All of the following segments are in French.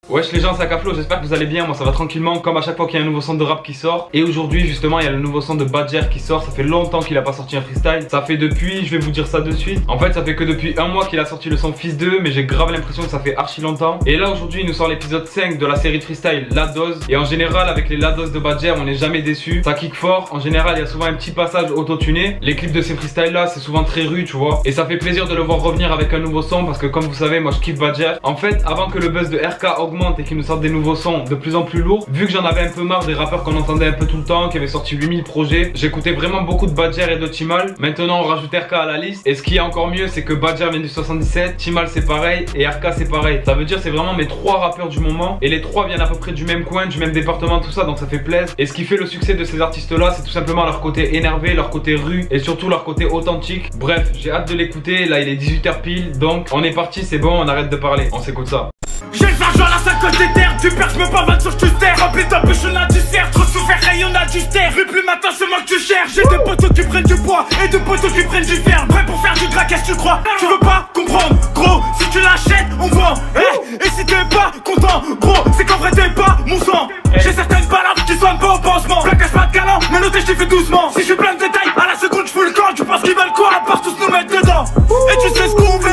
Wesh les gens, c'est Akaflo, j'espère que vous allez bien, moi ça va tranquillement comme à chaque fois qu'il y a un nouveau son de rap qui sort. Et aujourd'hui justement il y a le nouveau son de Badger qui sort, ça fait longtemps qu'il a pas sorti un freestyle. Ça fait depuis, je vais vous dire ça de suite. En fait ça fait que depuis un mois qu'il a sorti le son Fils 2, mais j'ai grave l'impression que ça fait archi longtemps. Et là aujourd'hui il nous sort l'épisode 5 de la série de freestyle La Dose. Et en général avec les La Dose de Badger on n'est jamais déçu, ça kick fort. En général il y a souvent un petit passage autotuné. Les clips de ces freestyles là c'est souvent très rude tu vois. Et ça fait plaisir de le voir revenir avec un nouveau son parce que comme vous savez moi je kiffe Badger. En fait avant que le buzz de RK augmente et qu'il nous sorte des nouveaux sons de plus en plus lourds, vu que j'en avais un peu marre des rappeurs qu'on entendait un peu tout le temps, qui avaient sorti 8000 projets, j'écoutais vraiment beaucoup de Badger et de Timal. Maintenant on rajoute RK à la liste, et ce qui est encore mieux c'est que Badger vient du 77, Timal c'est pareil et RK c'est pareil. Ça veut dire c'est vraiment mes trois rappeurs du moment, et les trois viennent à peu près du même coin, du même département, tout ça, donc ça fait plaisir. Et ce qui fait le succès de ces artistes là c'est tout simplement leur côté énervé, leur côté rue et surtout leur côté authentique. Bref, j'ai hâte de l'écouter, là il est 18h pile, donc on est parti, c'est bon, on arrête de parler, on s'écoute ça. J'ai le argent à la 50 des terres, tu perds, je me bats sur tu terre. Rempli ta bouche, on a du cerf, trop souffert, on a du ster. Mais plus maintenant, c'est moi que tu cherches. J'ai deux poteaux qui prennent du poids et deux poteaux qui prennent du fer. Prêt pour faire du gras, qu'est-ce que tu crois? Tu veux pas comprendre, gros? Si tu l'achètes, on vend. Et si t'es pas content, gros, c'est qu'en vrai t'es pas mon sang. J'ai certaines balades qui sonnent pas au pansement. Plaquage pas de galant, mais noté, je t'ai fait doucement. Si je suis plein de détails, à la seconde, je fous le camp. Tu penses qu'ils veulent quoi? À part tous nous mettre dedans. Et tu sais ce qu'on veut?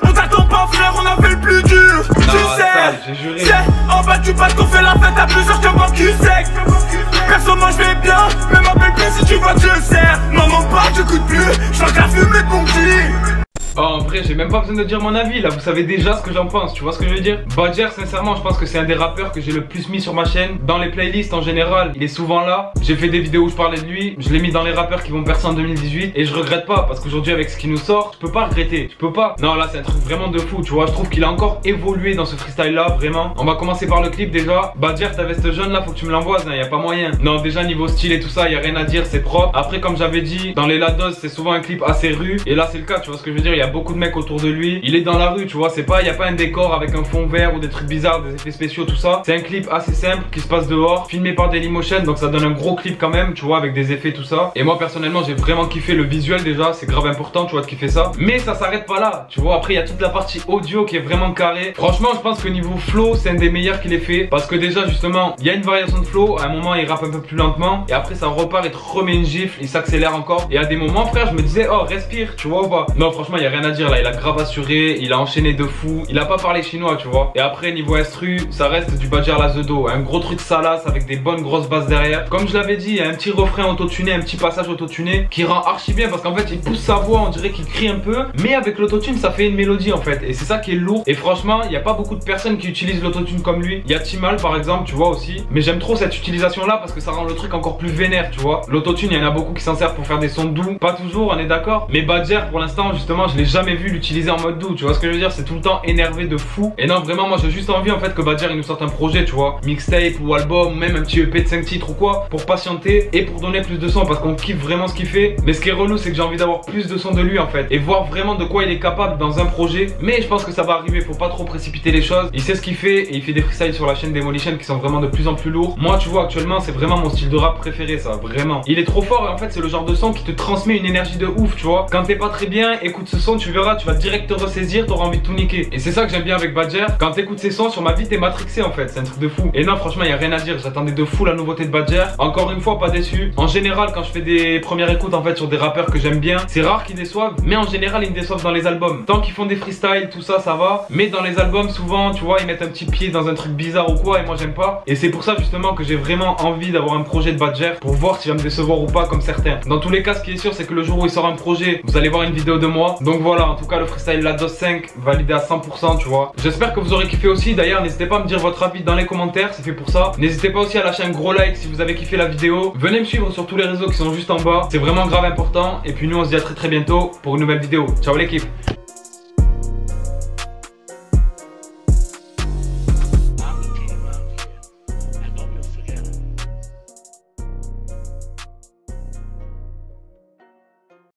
On t'attend pas frère, on a fait le plus dur. Tu sais, c'est en bas du bas qu'on fait la fête à plusieurs, je te manque cul sec. Perso moi je vais bien, mais m'appelle plus si tu vois que je sers. Maman pas, je coûte plus, je la fumée de mon petit. Oh, en vrai, j'ai même pas besoin de dire mon avis, là, vous savez déjà ce que j'en pense, tu vois ce que je veux dire? Badger, sincèrement, je pense que c'est un des rappeurs que j'ai le plus mis sur ma chaîne. Dans les playlists en général, il est souvent là. J'ai fait des vidéos où je parlais de lui, je l'ai mis dans les rappeurs qui vont percer en 2018. Et je regrette pas, parce qu'aujourd'hui, avec ce qui nous sort, je peux pas regretter, je peux pas. Non, là, c'est un truc vraiment de fou, tu vois. Je trouve qu'il a encore évolué dans ce freestyle là, vraiment. On va commencer par le clip déjà. Badger, ta veste jaune là, faut que tu me l'envoies, hein, y a pas moyen. Non, déjà, niveau style et tout ça, y a rien à dire, c'est propre. Après, comme j'avais dit, dans les La Dose, c'est souvent un clip assez rue. Et là, c'est le cas, tu vois ce que je veux dire? Il y a beaucoup de mecs autour de lui, il est dans la rue, tu vois, c'est pas, il y a pas un décor avec un fond vert ou des trucs bizarres, des effets spéciaux, tout ça. C'est un clip assez simple qui se passe dehors, filmé par Dailymotion, donc ça donne un gros clip quand même, tu vois, avec des effets, tout ça. Et moi personnellement, j'ai vraiment kiffé le visuel déjà, c'est grave important, tu vois, de kiffer ça. Mais ça s'arrête pas là, tu vois. Après, il y a toute la partie audio qui est vraiment carrée. Franchement, je pense que niveau flow, c'est un des meilleurs qu'il ait fait, parce que déjà, justement, il y a une variation de flow. À un moment, il rappe un peu plus lentement, et après, ça repart, il te remet une gifle, il s'accélère encore. Et à des moments, frère, je me disais, oh, respire, tu vois ou pas? Non, franchement, il y a rien à dire là, il a grave assuré, il a enchaîné de fou, il a pas parlé chinois tu vois. Et après niveau instru, ça reste du Badger la The Do, un gros truc salace avec des bonnes grosses basses derrière. Comme je l'avais dit, il y a un petit refrain autotuné, un petit passage autotuné qui rend archi bien parce qu'en fait il pousse sa voix, on dirait qu'il crie un peu, mais avec l'autotune ça fait une mélodie en fait. Et c'est ça qui est lourd. Et franchement, il n'y a pas beaucoup de personnes qui utilisent l'autotune comme lui. Il y a Timal par exemple, tu vois aussi. Mais j'aime trop cette utilisation là parce que ça rend le truc encore plus vénère, tu vois. L'autotune, il y en a beaucoup qui s'en servent pour faire des sons doux. Pas toujours, on est d'accord. Mais Badger pour l'instant, justement, je l'ai jamais vu l'utiliser en mode doux, tu vois ce que je veux dire, c'est tout le temps énervé de fou. Et non, vraiment, moi j'ai juste envie en fait que Badger il nous sorte un projet, tu vois, mixtape ou album ou même un petit EP de 5 titres ou quoi, pour patienter et pour donner plus de sons parce qu'on kiffe vraiment ce qu'il fait. Mais ce qui est relou, c'est que j'ai envie d'avoir plus de sons de lui en fait et voir vraiment de quoi il est capable dans un projet. Mais je pense que ça va arriver, faut pas trop précipiter les choses. Il sait ce qu'il fait et il fait des freestyles sur la chaîne Demolition qui sont vraiment de plus en plus lourds. Moi, tu vois, actuellement, c'est vraiment mon style de rap préféré, ça, vraiment. Il est trop fort et en fait, c'est le genre de son qui te transmet une énergie de ouf, tu vois. Quand t'es pas très bien, écoute ce son, tu verras, tu vas direct te ressaisir, t'auras envie de tout niquer. Et c'est ça que j'aime bien avec Badger. Quand t'écoutes ses sons, sur ma vie, t'es matrixé en fait. C'est un truc de fou. Et non, franchement, y a rien à dire. J'attendais de fou la nouveauté de Badger. Encore une fois, pas déçu. En général, quand je fais des premières écoutes en fait sur des rappeurs que j'aime bien, c'est rare qu'ils déçoivent. Mais en général, ils me déçoivent dans les albums. Tant qu'ils font des freestyles, tout ça, ça va. Mais dans les albums, souvent, tu vois, ils mettent un petit pied dans un truc bizarre ou quoi. Et moi, j'aime pas. Et c'est pour ça justement que j'ai vraiment envie d'avoir un projet de Badger pour voir si je vais me décevoir ou pas comme certains. Dans tous les cas, ce qui est sûr, c'est que le jour où il sort un projet, vous allez voir une vidéo de moi. Donc voilà, en tout cas, le freestyle La Dose 5 validé à 100%, tu vois. J'espère que vous aurez kiffé aussi. D'ailleurs, n'hésitez pas à me dire votre avis dans les commentaires, c'est fait pour ça. N'hésitez pas aussi à lâcher un gros like si vous avez kiffé la vidéo. Venez me suivre sur tous les réseaux qui sont juste en bas. C'est vraiment grave important. Et puis nous, on se dit à très bientôt pour une nouvelle vidéo. Ciao l'équipe.